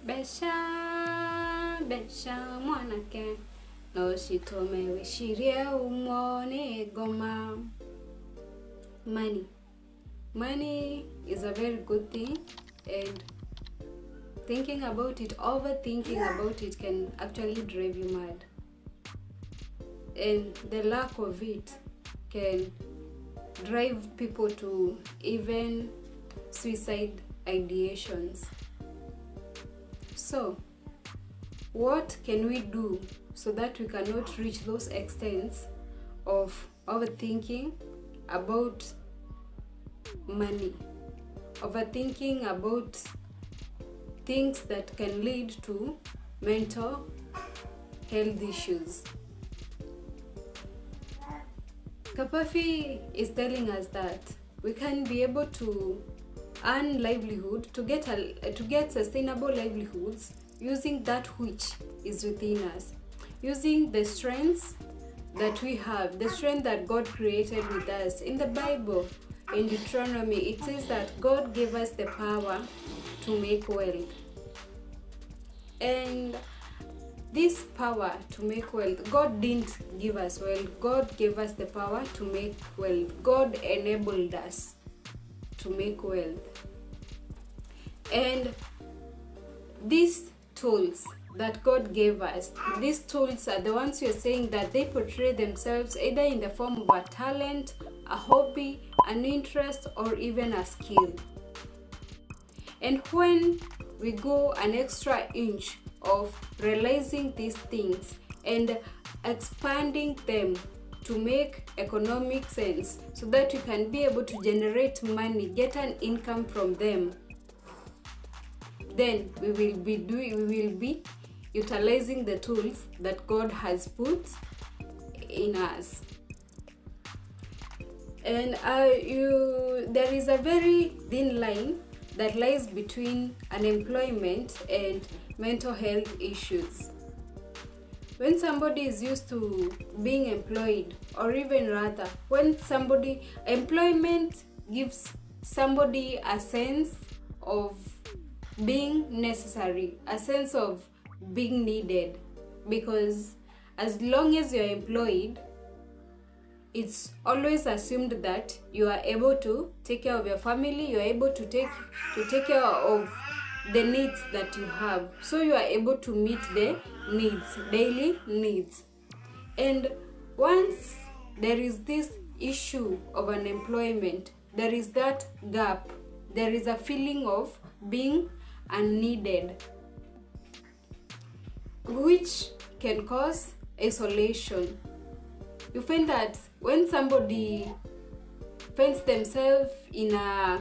Besha, besha mwanake no shitome wishirie umone goma. Money is a very good thing, and thinking about it, overthinking about it can actually drive you mad, and the lack of it can drive people to even suicide ideations. So what can we do so that we cannot reach those extents of overthinking about money, overthinking about things that can lead to mental health issues? Kapafi is telling us that we can be able to earn livelihood, to get sustainable livelihoods using that which is within us, using the strengths that we have, the strength that God created with us. In the Bible, in Deuteronomy, it says that God gave us the power to make wealth. And this power to make wealth, God didn't give us wealth. God gave us the power to make wealth. God enabled us to make wealth. And these tools that God gave us, these tools are the ones you're saying that they portray themselves either in the form of a talent, a hobby, an interest, or even a skill. And when we go an extra inch of realizing these things and expanding them to make economic sense so that you can be able to generate money, get an income from them, then we will be utilizing the tools that God has put in us. And there is a very thin line that lies between unemployment and mental health issues. When somebody is used to being employed, or even rather, when employment gives somebody a sense of being necessary, a sense of being needed, because as long as you're employed, it's always assumed that you are able to take care of your family, you are able to take care of the needs that you have. So you are able to meet the needs, daily needs. And once there is this issue of unemployment, there is that gap, there is a feeling of being unneeded, which can cause isolation. You find that when somebody finds themselves in a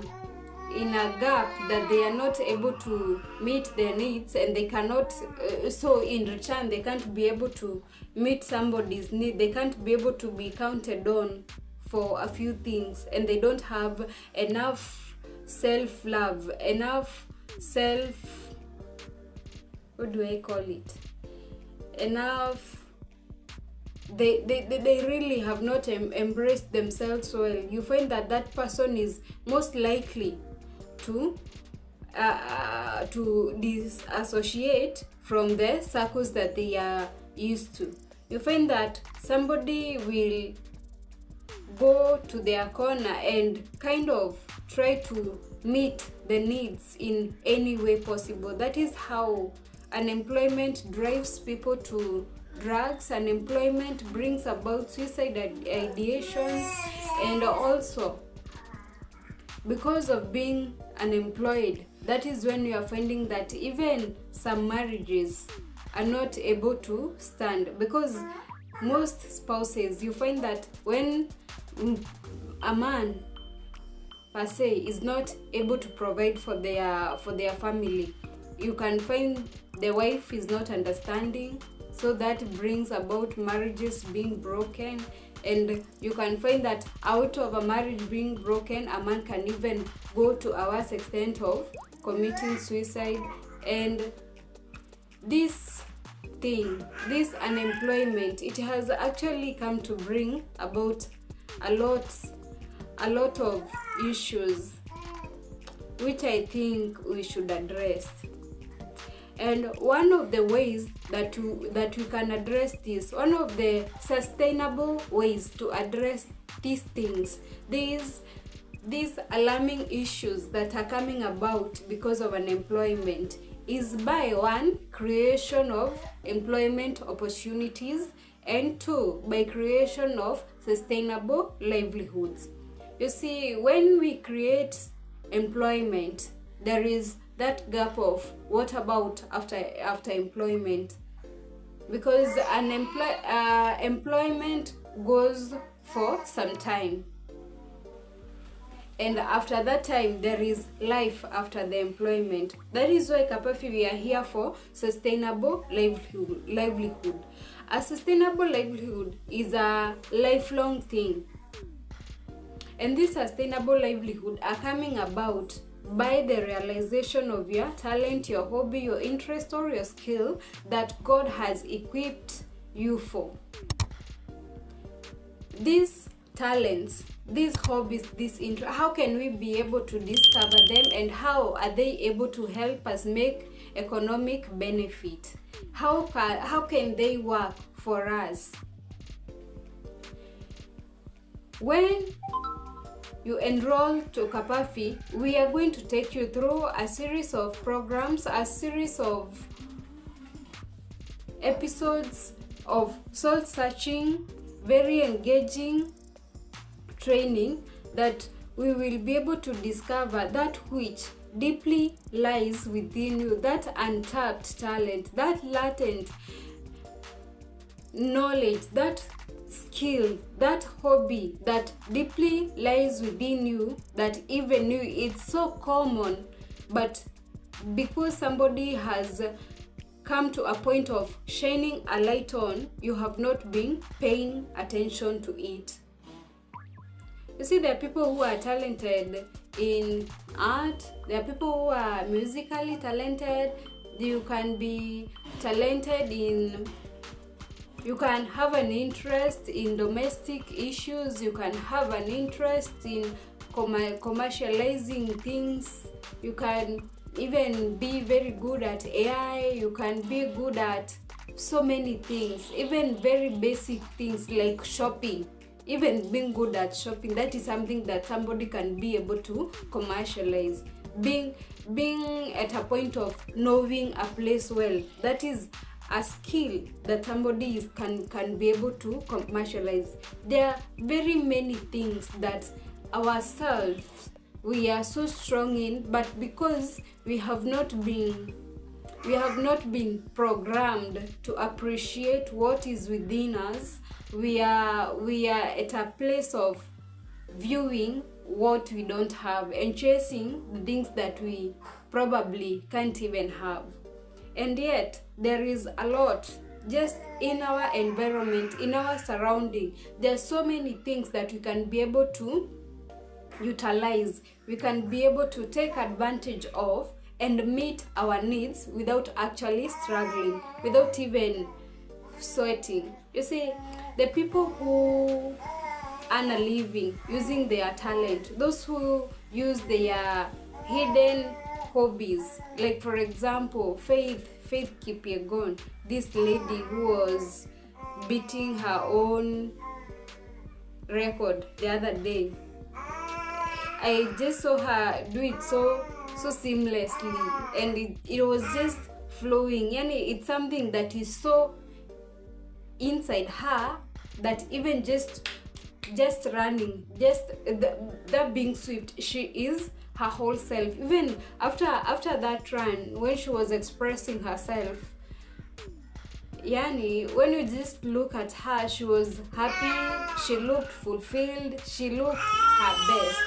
gap that they are not able to meet their needs, and they cannot, so in return they can't be able to meet somebody's need, they can't be able to be counted on for a few things, and they don't have enough self-love, enough they really have not embraced themselves well. You find that person is most likely to disassociate from the circles that they are used to. You find that somebody will go to their corner and kind of try to meet the needs in any way possible. That is how unemployment drives people to drugs. Unemployment brings about suicide ideations, and also because of being unemployed, that is when you are finding that even some marriages are not able to stand, because most spouses, you find that when a man per se is not able to provide for their family, you can find the wife is not understanding, so that brings about marriages being broken. And you can find that out of a marriage being broken, a man can even go to a worse extent of committing suicide. And this unemployment, it has actually come to bring about a lot of issues which I think we should address. And one of the ways that we can address this, one of the sustainable ways to address these things, these alarming issues that are coming about because of unemployment, is by one, creation of employment opportunities, and two, by creation of sustainable livelihoods. You see, when we create employment, there is that gap of what about after employment, because employment goes for some time, and after that time there is life after the employment. That is why Kapafi, we are here for sustainable livelihood. A sustainable livelihood is a lifelong thing, and this sustainable livelihood are coming about by the realization of your talent, your hobby, your interest, or your skill that God has equipped you for. These talents, these hobbies, these interests, how can we be able to discover them, and how are they able to help us make economic benefit? How can they work for us? When you enroll to Kapafi, we are going to take you through a series of programs, a series of episodes of soul-searching, very engaging training that we will be able to discover that which deeply lies within you, that untapped talent, that latent knowledge, that skill, that hobby that deeply lies within you, that even you, it's so common, but because somebody has come to a point of shining a light on, you have not been paying attention to it. You see, there are people who are talented in art, there are people who are musically talented, you can be talented in, you can have an interest in domestic issues, you can have an interest in commercializing things, you can even be very good at AI, you can be good at so many things, even very basic things like shopping. Even being good at shopping, that is something that somebody can be able to commercialize. Being at a point of knowing a place well, that is a skill that somebody can be able to commercialize. There are very many things that ourselves we are so strong in, but because we have not been programmed to appreciate what is within us, we are at a place of viewing what we don't have and chasing the things that we probably can't even have. And yet there is a lot just in our environment, in our surrounding. There are so many things that we can be able to utilize, we can be able to take advantage of and meet our needs without actually struggling, without even sweating. You see, the people who earn a living using their talent, those who use their hidden hobbies, like for example Faith Kipyegon, this lady who was beating her own record the other day. I just saw her do it so seamlessly, and it was just flowing. Yani, it's something that is so inside her that even just running, just that being swift, she is her whole self. Even after that run, when she was expressing herself, yani, when you just look at her, she was happy, she looked fulfilled, she looked her best.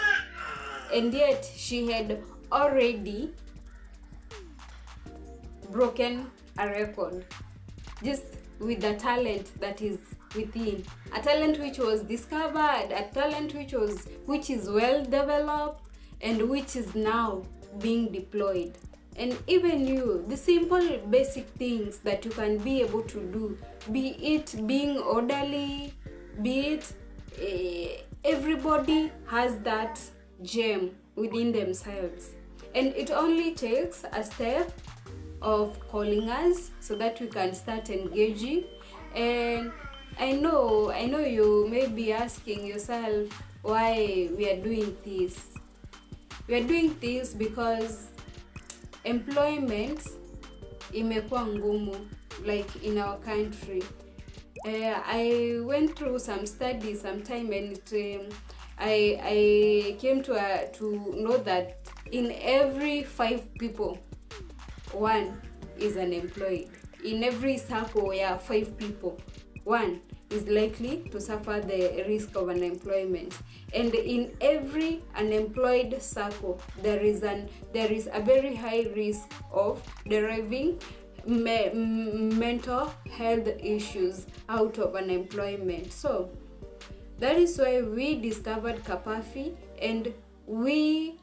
And yet she had already broken a record just with the talent that is within, a talent which was discovered, a talent which is well developed and which is now being deployed. And even you, the simple basic things that you can be able to do, be it being orderly, be it everybody has that gem within themselves, and it only takes a step of calling us so that we can start engaging. And I know you may be asking yourself why we are doing this. We are doing this because employment imekuwa ngumu, like in our country. I went through some studies sometime, and I came to know that in every 5 people, 1 is unemployed. In every circle where 5 people, 1 is likely to suffer the risk of unemployment. And in every unemployed circle, there is a very high risk of deriving mental health issues out of unemployment. So that is why we discovered Kapafi, and we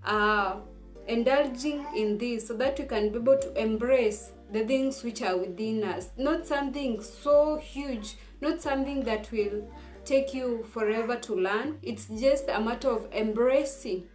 are indulging in this so that we can be able to embrace the things which are within us. Not something so huge, not something that will take you forever to learn. It's just a matter of embracing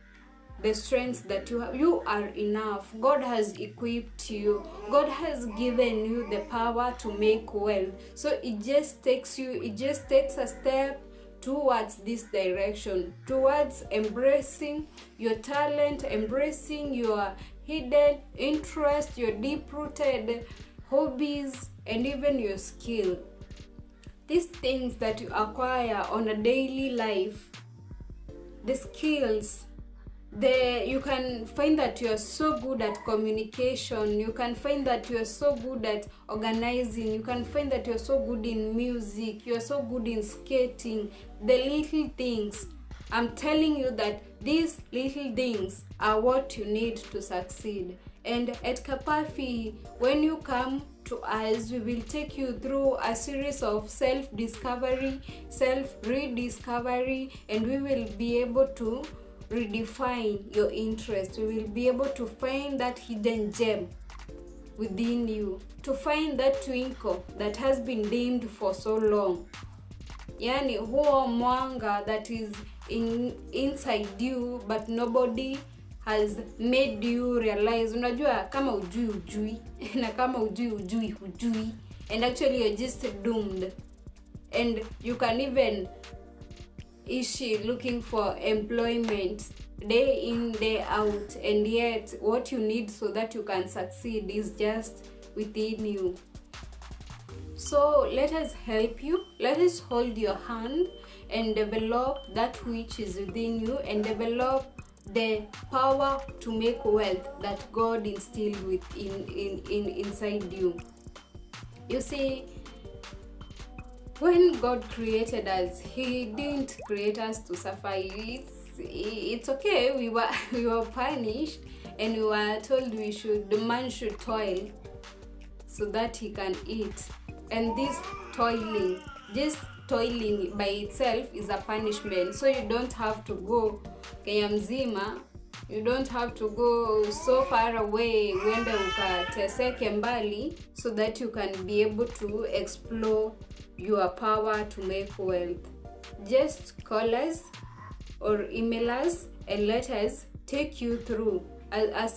the strengths that you have. You are enough. God has equipped you. God has given you the power to make wealth. So it just takes a step towards this direction, towards embracing your talent, embracing your hidden interest, your deep-rooted hobbies, and even your skill. These things that you acquire on a daily life, the skills, you can find that you are so good at communication, you can find that you are so good at organizing, you can find that you are so good in music, you are so good in skating. The little things, I'm telling you that these little things are what you need to succeed. And at Kapafi, when you come to us, we will take you through a series of self-discovery, self-rediscovery, and we will be able to redefine your interest. We will be able to find that hidden gem within you, to find that twinkle that has been dimmed for so long. Yani huo mwanga that is inside you but nobody has made you realize. Unajua kama ujui na kama ujui, and actually you're just doomed, and you can even looking for employment day in, day out, and yet what you need so that you can succeed is just within you. So let us help you, let us hold your hand and develop that which is within you, and develop the power to make wealth that God instilled inside you. You see, when God created us, He didn't create us to suffer. It's okay. We were punished, and we were told the man should toil so that he can eat. And this toiling, just toiling by itself is a punishment. So you don't have to go Kenya mzima, you don't have to go so far away uende ukateseke mbali so that you can be able to explore your power to make wealth. Just call us or email us and let us take you through a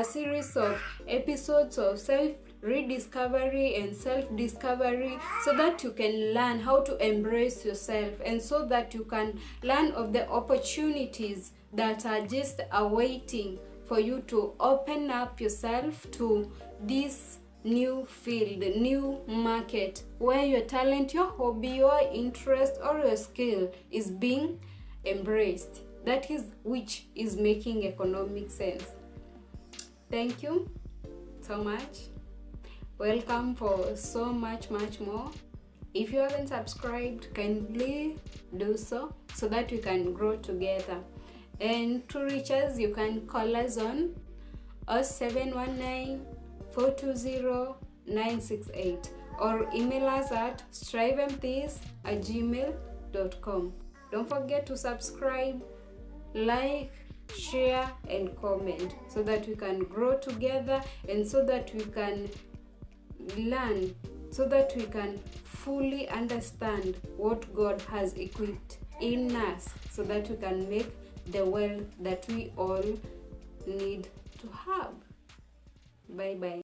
series of episodes of self-rediscovery and self-discovery, so that you can learn how to embrace yourself, and so that you can learn of the opportunities that are just awaiting for you to open up yourself to this new field, new market, where your talent, your hobby, your interest, or your skill is being embraced. That is which is making economic sense. Thank you so much. Welcome for so much more. If you haven't subscribed, kindly do so that we can grow together. And to reach us, you can call us on 0719 420 968 or email us at striveandpeace@gmail.com. Don't forget to subscribe, like, share, and comment so that we can grow together, and so that we can learn, so that we can fully understand what God has equipped in us, so that we can make the wealth that we all need to have. Bye. Bye bye.